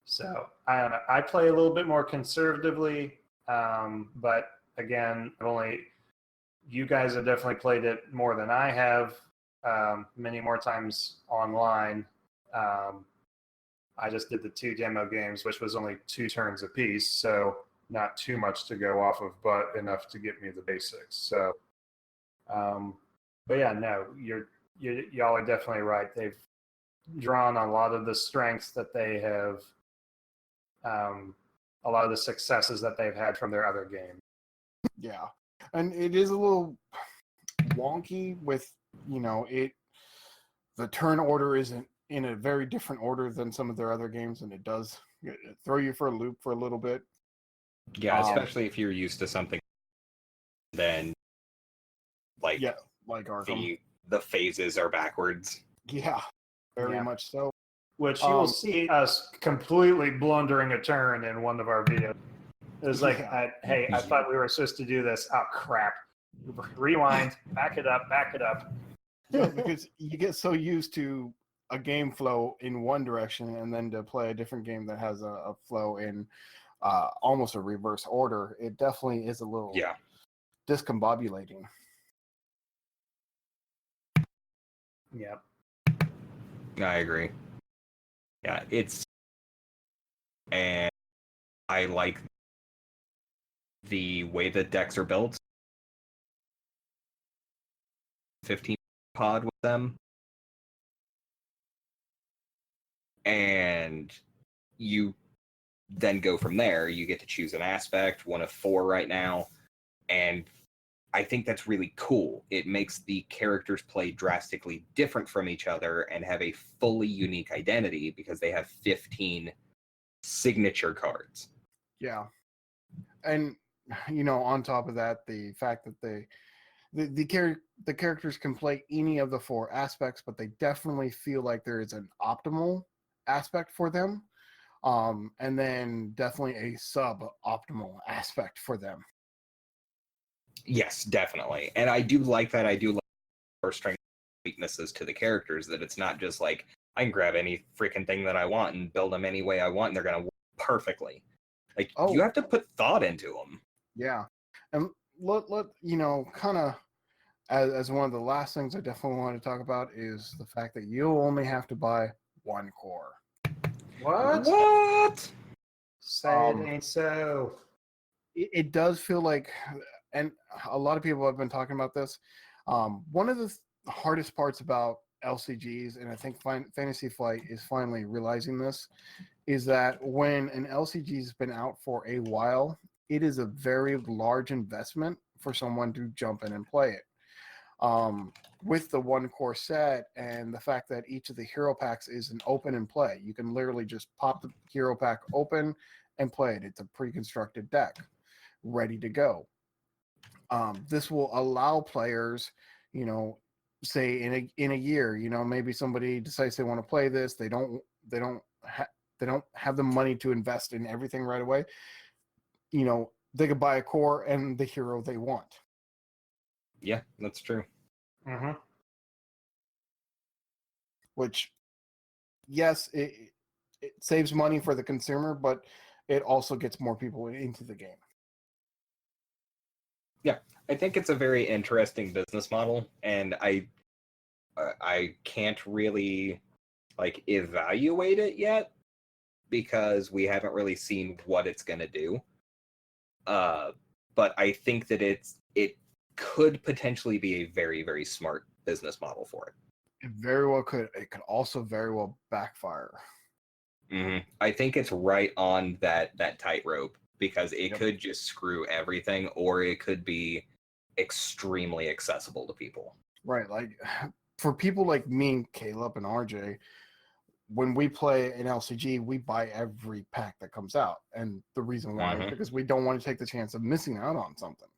So I don't know. I play a little bit more conservatively, but again, you guys have definitely played it more than I have, many more times online. I just did the 2 demo games, which was only 2 turns apiece, so not too much to go off of, but enough to get me the basics. So, but yeah, no, y'all are definitely right. They've drawn a lot of the strengths that they have a lot of the successes that they've had from their other games. Yeah, and it is a little wonky with, you know, the turn order isn't in a very different order than some of their other games, and it does throw you for a loop for a little bit. Yeah, especially if you're used to something, then like Arkham. the phases are backwards. Yeah, very much so. Which you will see us completely blundering a turn in one of our videos. It was like, hey, I thought we were supposed to do this. Oh, crap. Rewind, back it up. Yeah, because you get so used to a game flow in one direction, and then to play a different game that has a flow in almost a reverse order, it definitely is a little discombobulating. Yeah. I agree. Yeah, and I like the way the decks are built. 15 pod with them. And you then go from there. You get to choose an aspect, one of 4 right now. And I think that's really cool. It makes the characters play drastically different from each other and have a fully unique identity because they have 15 signature cards. Yeah. And, you know, on top of that, the fact that the characters can play any of the 4 aspects, but they definitely feel like there is an optimal aspect for them. And then definitely a sub-optimal aspect for them. Yes, definitely. And I do like that. I do like our strengths and weaknesses to the characters, that it's not just like, I can grab any freaking thing that I want and build them any way I want, and they're going to work perfectly. Like, you have to put thought into them. Yeah. And let you know, kind of as one of the last things I definitely want to talk about is the fact that you'll only have to buy 1 core. What? Say it ain't so. It does feel like, and a lot of people have been talking about this. One of the hardest parts about LCGs, and I think Fantasy Flight is finally realizing this, is that when an LCG has been out for a while, it is a very large investment for someone to jump in and play it. With the 1 core set and the fact that each of the hero packs is an open and play, you can literally just pop the hero pack open and play it. It's a pre-constructed deck ready to go. This will allow players, you know, say in a year, you know, maybe somebody decides they want to play this. They don't have the money to invest in everything right away. You know, they could buy a core and the hero they want. Yeah, that's true. Mm-hmm. Which, yes, it saves money for the consumer, but it also gets more people into the game. Yeah, I think it's a very interesting business model, and I can't really like evaluate it yet because we haven't really seen what it's going to do. But I think that it could potentially be a very, very smart business model for it. It very well could. It could also very well backfire. Mm-hmm. I think it's right on that tightrope because it could just screw everything, or it could be extremely accessible to people. Right, like for people like me and Caleb and RJ, when we play an LCG, we buy every pack that comes out, and the reason why is because we don't want to take the chance of missing out on something.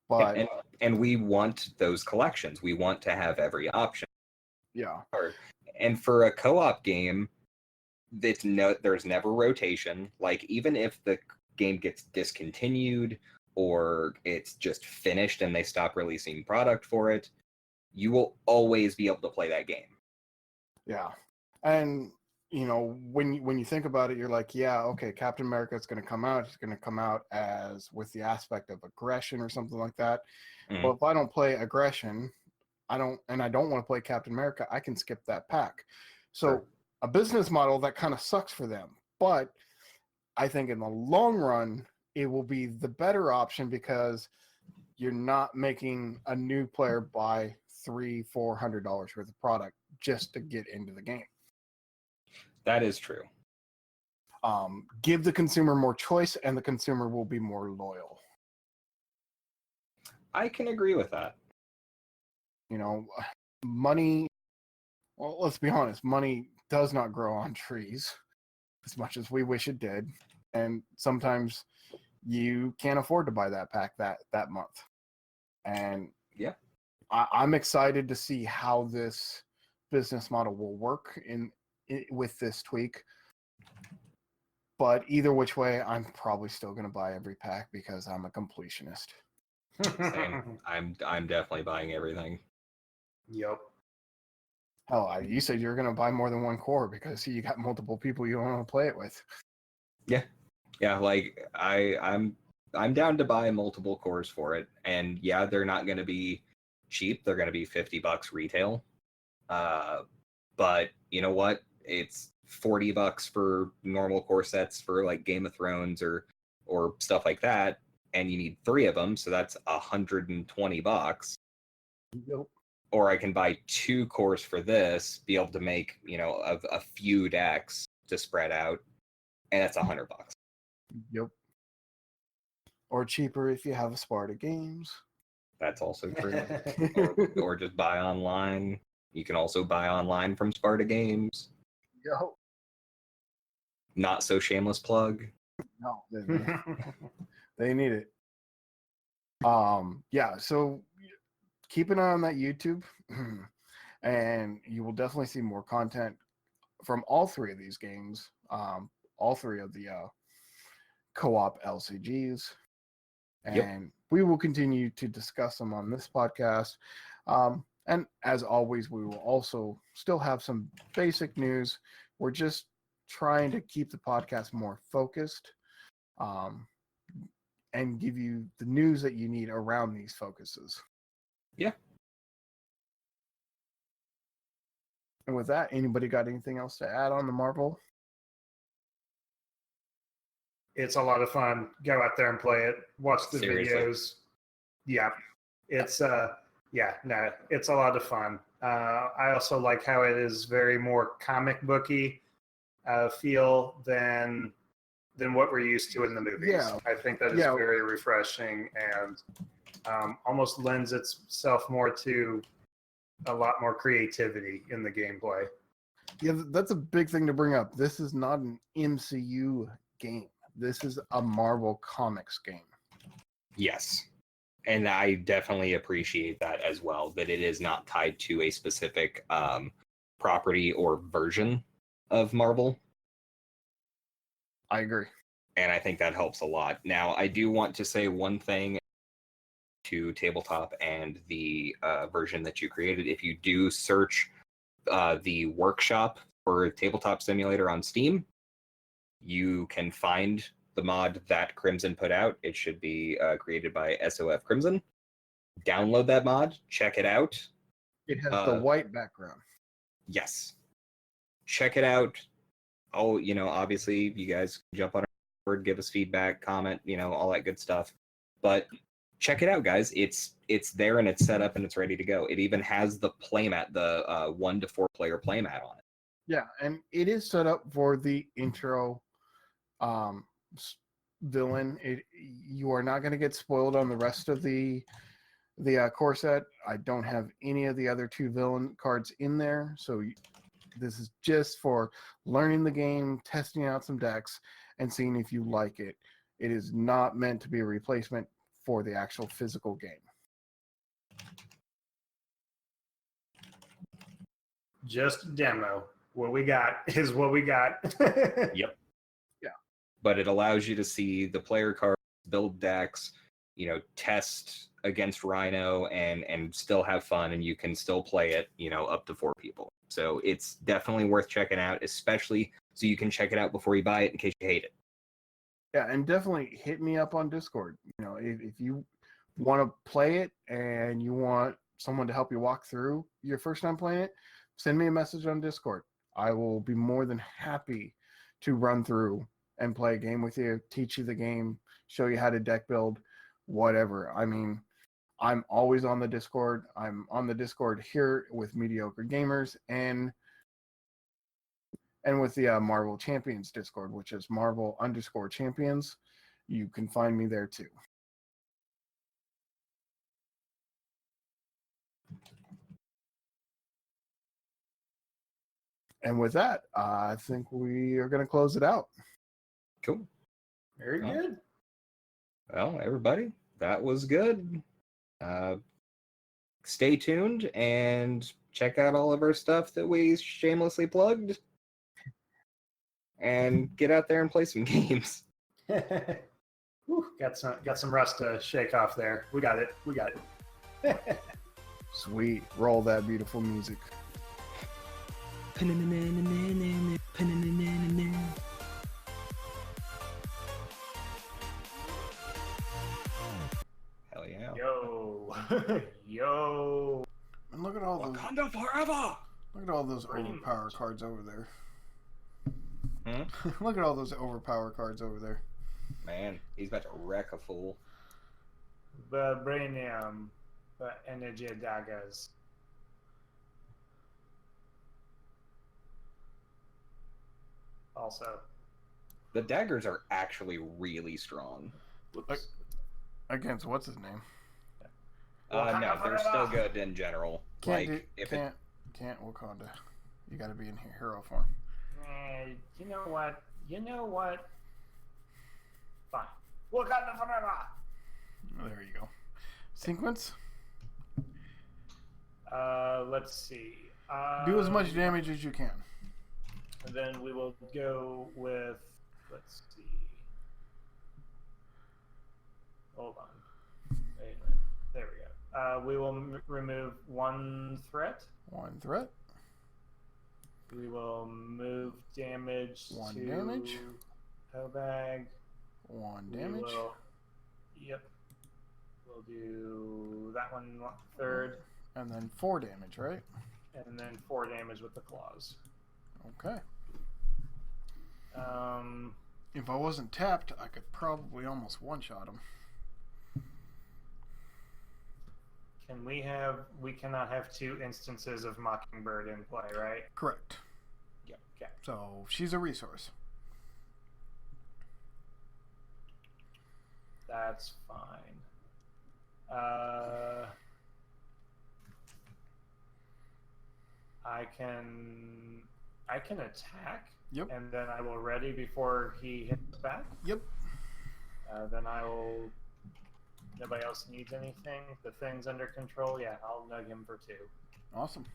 But and we want those collections. We want to have every option. Yeah. And for a co-op game, there's never rotation. Like, even if the game gets discontinued or it's just finished and they stop releasing product for it, you will always be able to play that game. Yeah. And you know, when you think about it, you're like, yeah, okay, Captain America is going to come out. It's going to come out as with the aspect of aggression or something like that. Well, if I don't play aggression, I don't want to play Captain America, I can skip that pack. So a business model that kind of sucks for them. But I think in the long run, it will be the better option because you're not making a new player buy $300-400 worth of product just to get into the game. That is true. give the consumer more choice, and the consumer will be more loyal. I can agree with that. You know, money, well, let's be honest, money does not grow on trees as much as we wish it did. And sometimes you can't afford to buy that pack that month. And Yeah. I'm excited to see how this business model will work with this tweak. But either which way, I'm probably still going to buy every pack because I'm a completionist. Same. I'm definitely buying everything. Yep. Hell, you said you're going to buy more than one core because you got multiple people you want to play it with. Yeah, like I'm down to buy multiple cores for it, and yeah, they're not going to be cheap. They're going to be $50 retail. But you know what? It's $40 for normal core sets for like Game of Thrones or stuff like that, and you need 3 of them, so that's $120. Yep. Or I can buy 2 cores for this, be able to make a few decks to spread out, and that's $100. Yep. Or cheaper if you have a Sparta Games. That's also true. or just buy online. You can also buy online from Sparta Games. Yo. Not so shameless plug. No, they need it. Yeah, so keep an eye on that YouTube, and you will definitely see more content from all 3 of these games, all 3 of the co-op LCGs, and we will continue to discuss them on this podcast. And as always, we will also still have some basic news. We're just trying to keep the podcast more focused, and give you the news that you need around these focuses. Yeah. And with that, anybody got anything else to add on the Marvel? It's a lot of fun. Go out there and play it. Watch the Seriously. videos. Yeah. It's it's a lot of fun. I also like how it is very more comic booky feel than what we're used to in the movies. Yeah. I think that is very refreshing and almost lends itself more to a lot more creativity in the gameplay. Yeah, that's a big thing to bring up. This is not an MCU game. This is a Marvel Comics game. Yes. And I definitely appreciate that as well, that it is not tied to a specific property or version of Marvel. I agree. And I think that helps a lot. Now, I do want to say one thing to Tabletop and the version that you created. If you do search the workshop for Tabletop Simulator on Steam, you can find the mod that Crimson put out. It should be created by SOF Crimson. Download that mod, check it out. It has the white background. Yes. Check it out. Oh, obviously you guys jump on our board, give us feedback, comment, all that good stuff. But check it out, guys. It's there and it's set up and it's ready to go. It even has the playmat, the 1 to 4 player playmat on it. Yeah, and it is set up for the intro villain. You are not going to get spoiled on the rest of the core set. I don't have any of the other 2 villain cards in there, so this is just for learning the game, testing out some decks, and seeing if you like it. It is not meant to be a replacement for the actual physical game. Just demo. What we got is what we got. Yep. Yeah. But it allows you to see the player cards, build decks, test against Rhino and still have fun, and you can still play it, up to 4 people. So it's definitely worth checking out, especially so you can check it out before you buy it in case you hate it. Yeah, and definitely hit me up on Discord. If you want to play it and you want someone to help you walk through your first time playing it, send me a message on Discord. I will be more than happy to run through and play a game with you, teach you the game, show you how to deck build, whatever. I mean, I'm always on the Discord. I'm on the Discord here with Mediocre Gamers, and and with the Marvel Champions Discord, which is Marvel_Champions. You can find me there too. And with that, I think we are going to close it out. Cool. Very good. Well, everybody, that was good. Stay tuned and check out all of our stuff that we shamelessly plugged. And get out there and play some games. Whew, got some rust to shake off there. We got it. Sweet. Roll that beautiful music. Hell yeah. Yo. And look at all those. Wakanda forever! Look at all those Pretty overpower much. cards over there. Hmm? Look at all those overpower cards over there. Man, he's about to wreck a fool. Vibranium. Energy daggers. Also. The daggers are actually really strong. Whoops. Against what's his name? No, they're still good in general. Can't Wakanda. You got to be in hero form. You know what? Fine. Wakanda forever. There you go. Sequence. Let's see. Do as much damage as you can. And then we will go with. Let's see. Hold on. Wait a minute. There we go. We will remove one threat. One threat. We will move damage One to damage. Hobag. One We damage. Yep. We'll do that one third. And then 4 damage, right? And then 4 damage with the claws. Okay. If I wasn't tapped, I could probably almost one-shot him. We cannot have 2 instances of Mockingbird in play, right? Correct. Yep. Okay. So she's a resource. That's fine. I can attack. Yep. And then I will ready before he hits back. Yep. Then I will. Nobody else needs anything. The thing's under control. Yeah, I'll nug him for 2. Awesome.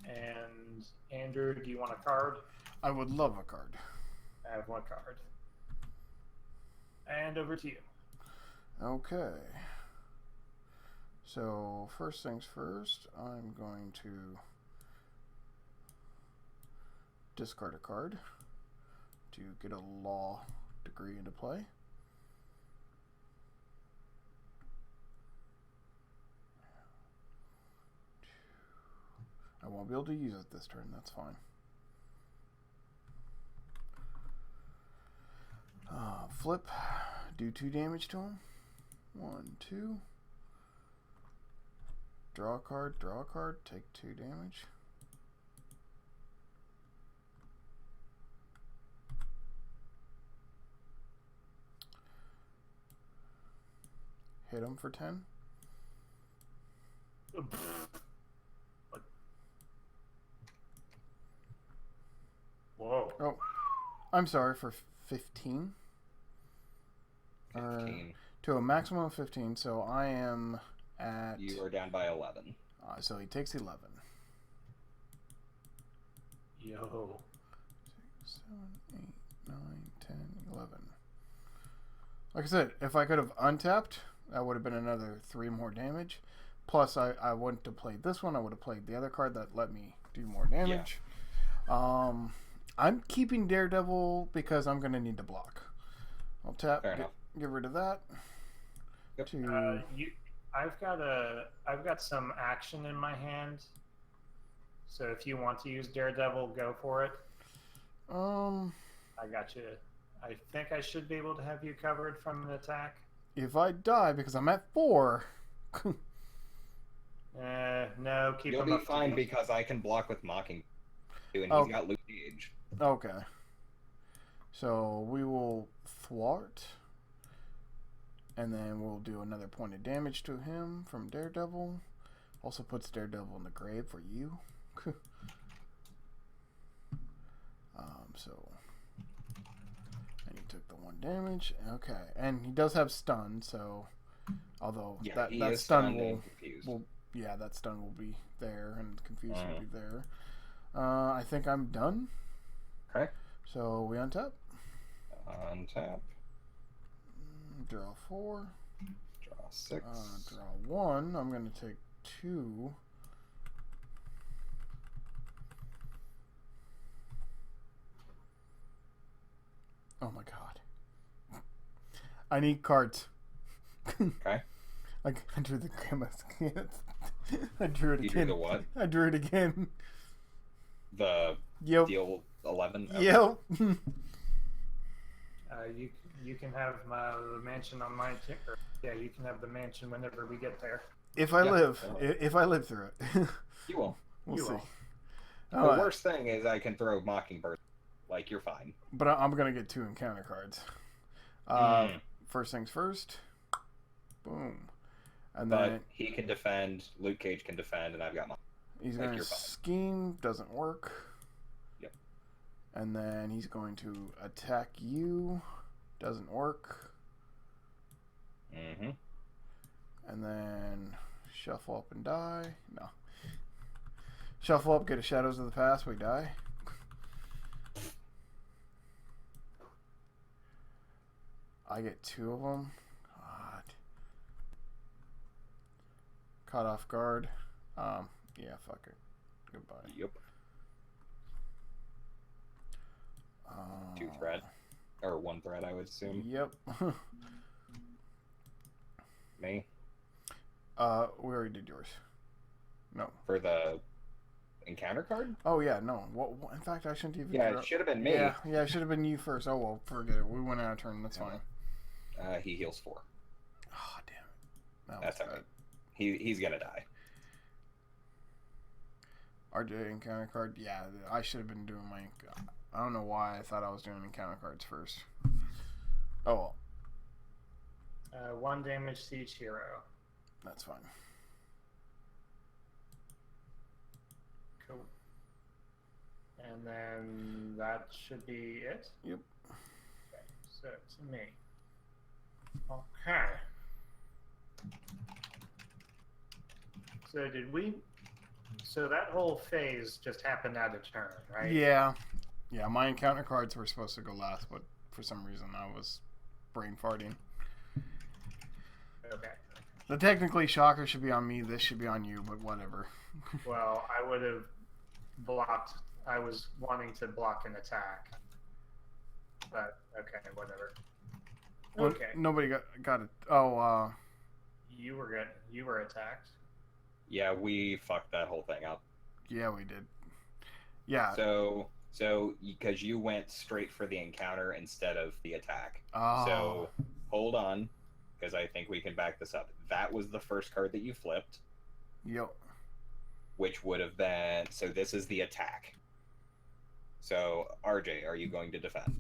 And Andrew, do you want a card? I would love a card. I have 1 card. And over to you. Okay. So first things first, I'm going to discard a card to get a law degree into play. I won't be able to use it this turn, that's fine. Flip, do 2 damage to him. 1, 2. Draw a card, take 2 damage. Hit him for 10. Whoa. Oh, I'm sorry, for 15. 15. To a maximum of 15, so I am at... You are down by 11. So he takes 11. Yo. 6, 7, 8, 9, 10, 11. Like I said, if I could have untapped, that would have been another 3 more damage. Plus, I wouldn't have played this one. I would have played the other card that let me do more damage. Yeah. I'm keeping Daredevil because I'm going to need to block. I'll tap, get rid of that. Yep. I've got some action in my hand. So if you want to use Daredevil, go for it. I got you. I think I should be able to have you covered from an attack. If I die because I'm at 4. No, keep You'll him be up fine to because I can block with Mocking. And Oh. he's got Luke Cage. Okay. So we will thwart. And then we'll do another point of damage to him from Daredevil. Also puts Daredevil in the grave for you. So... And he took the 1 damage. Okay. And he does have stun, so... Although that stun will... Yeah, that stun will be there, and confusion will be there. I think I'm done. Okay. So we untap. Untap. Draw 4. Draw 6. Draw 1. I'm going to take 2. Oh my god. I need cards. Okay. I drew the grimace. I drew it You again. drew the what? I drew it again. The Yep. deal 11? Okay. Yep. You can have the mansion on my ticker. Yeah, you can have the mansion whenever we get there. If I live. If I live through it. You will. We'll You see. will. The worst thing is I can throw Mockingbird. Like, you're fine. But I'm going to get 2 encounter cards. First things first. Boom. And then he can defend, Luke Cage can defend, and I've got mine. he's Like, going to you're fine. scheme. Doesn't work. Yep. And then he's going to attack you. Doesn't work. Mm-hmm. And then shuffle up and die. No. Shuffle up, get a Shadows of the Past, we die. I get 2 of them. God. Caught off guard. Yeah, fuck it. Goodbye. Yep. 2 threat. Or 1 threat, I would assume. Yep. Me? We already did yours. No. For the encounter card? Oh, yeah, no. What in fact, I shouldn't even... Yeah, it should have been me. Yeah, it should have been you first. Oh, well, forget it. We went out of turn. That's fine. He heals 4. Oh, damn it. That's alright. He's gonna die. RJ encounter card. Yeah, I should have been doing my... I don't know why I thought I was doing encounter cards first. Oh, well. 1 damage to each hero. That's fine. Cool. And then that should be it? Yep. Okay, so to me. Okay. So did we... So that whole phase just happened out of turn, right? Yeah. Yeah, my encounter cards were supposed to go last, but for some reason I was brain farting. Okay. So technically, Shocker should be on me, this should be on you, but whatever. Well, I would have blocked... I was wanting to block an attack. But, okay, whatever. Okay. Nobody got it. Oh, You were good. You were attacked. Yeah, we fucked that whole thing up. yeah, we did. Yeah. So because you went straight for the encounter instead of the attack. Oh. So hold on, because I think we can back this up. That was the first card that you flipped, Yep. which would have been... So this is the attack. So, RJ, are you going to defend?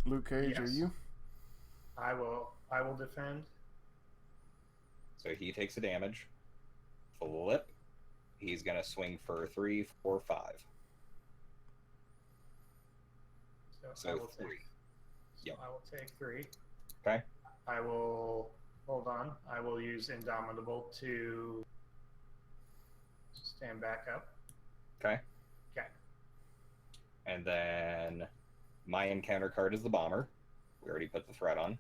Luke Cage, are Yes. you? I will defend. So he takes a damage. Flip. He's going to swing for 3, 4, 5. So I will 3. take. Yep. I will take 3. Okay. I will hold on. I will use Indomitable to stand back up. Okay. Okay. Mm-hmm. And then my encounter card is the bomber. We already put the threat on.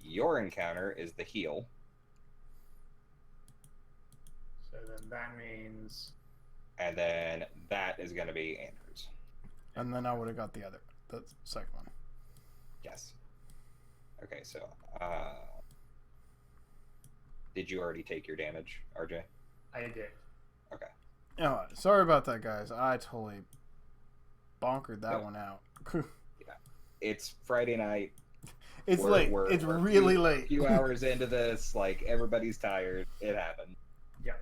Your encounter is the heal. So then that means And then that is going to be Andrew's. And then I would have got the second one. Yes. Okay, so did you already take your damage, RJ? I did. Okay. Oh, sorry about that, guys. I totally bonkered that one out. It's Friday night. It's late. It's really late. A few hours into this, like everybody's tired. It happened. Yep.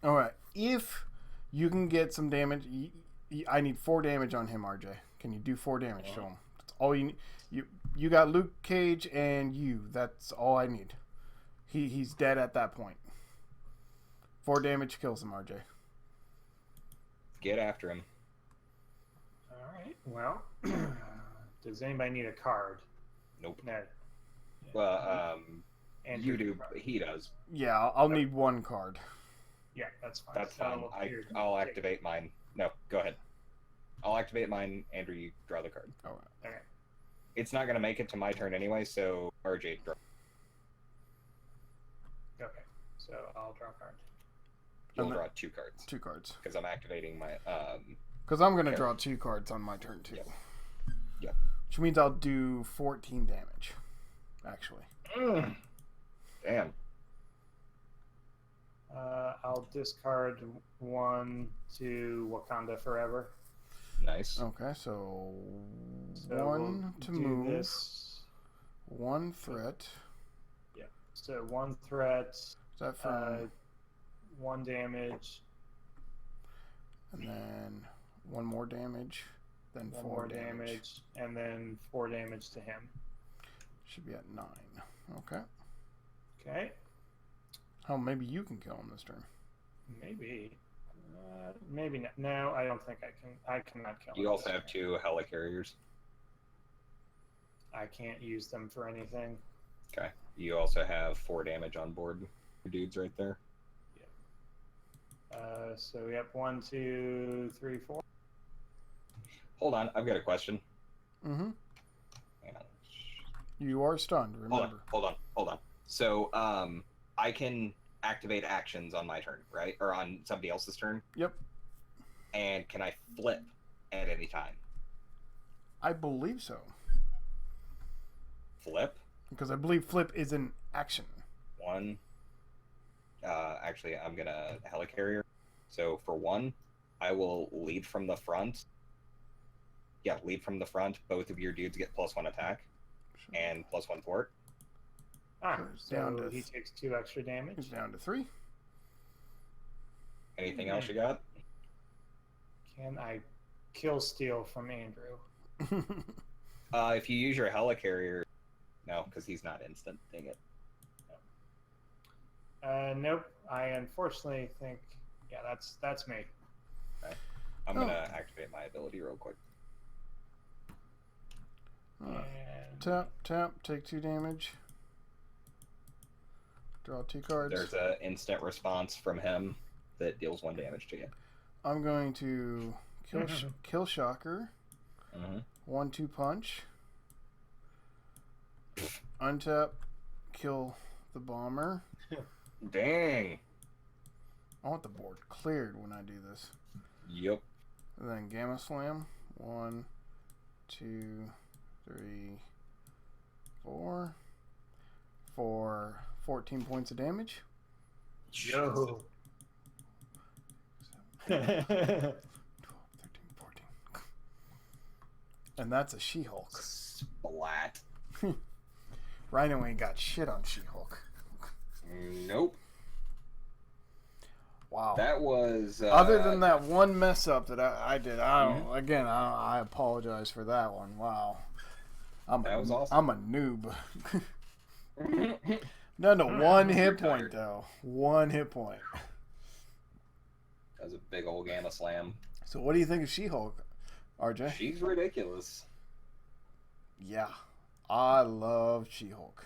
All right. If You can get some damage. I need 4 damage on him, RJ. Can you do 4 damage to him? That's all you need. You got Luke Cage and you. That's all I need. He's dead at that point. 4 damage kills him, RJ. Get after him. All right. Well, does anybody need a card? Nope. No. Well, And you do. He does. Yeah, I'll need 1 card. Yeah, that's fine. That's fine. I'll activate mine. No, go ahead. I'll activate mine. Andrew, you draw the card. All right. Okay. It's not going to make it to my turn anyway, so RJ, draw. Okay. So I'll draw a card. You'll draw 2 cards. 2 cards. Because I'm activating my... Because I'm going to draw 2 cards on my turn, too. Yep. Which means I'll do 14 damage, actually. Damn. I'll discard 1 to Wakanda Forever. Nice. Okay, so 1 we'll to do move, this. 1 threat. Yeah. So 1 threat. Is that from... 1 damage. and then 1 more damage, then 1 4 more damage. and then 4 damage to him. Should be at 9. Okay. Okay. Oh, maybe you can kill him this turn. Maybe. Maybe not. No, I don't think I can. I cannot kill him. You also this have turn. 2 helicarriers. I can't use them for anything. Okay. You also have 4 damage on board. Your dudes right there. So we have 1, 2, 3, 4. Hold on. I've got a question. Mm-hmm. Hang on. You are stunned, remember. Hold on. So, I can activate actions on my turn, right? Or on somebody else's turn? Yep. And can I flip at any time? I believe so. Flip? Because I believe flip is an action. 1. Actually, I'm going to helicarrier. So for 1, I will lead from the front. Yeah, lead from the front. Both of your dudes get +1 attack and +1 thwart. So he takes 2 extra damage. He's down to 3. Anything else you got? Can I kill steal from Andrew? If you use your helicarrier, no, because he's not instant. Dang it. Nope. I unfortunately think, yeah, that's me. Okay. I'm gonna activate my ability real quick. Tap, take 2 damage. Draw 2 cards. There's an instant response from him that deals 1 damage to you. I'm going to kill Shocker. 1-2 punch. Untap, kill the bomber. Dang. I want the board cleared when I do this. Yep. And then Gamma Slam. 1, 2, 3, 4. For 14 points of damage. Yo. 12, 13, 14. And that's a She-Hulk. Splat. Rhino ain't got shit on She-Hulk. Nope. Wow. That was... Other than that one mess up that I did, I apologize for that one. Wow. That was awesome. I'm a noob. No, 1 hit point, though. 1 hit point. That was a big old Gamma Slam. So what do you think of She-Hulk, RJ? She's ridiculous. Yeah. I love She-Hulk.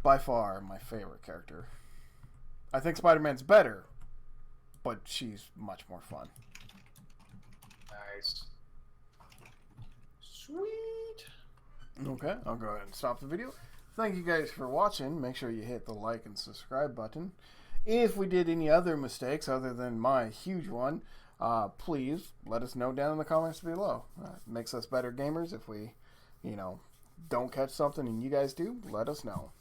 By far my favorite character. I think Spider-Man's better, but she's much more fun. Nice. Sweet. Okay, I'll go ahead and stop the video. Thank you guys for watching. Make sure you hit the like and subscribe button. If we did any other mistakes other than my huge one, please let us know down in the comments below. It makes us better gamers. If we, don't catch something and you guys do, let us know.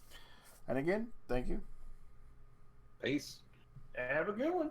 And again, thank you. Peace. Have a good one.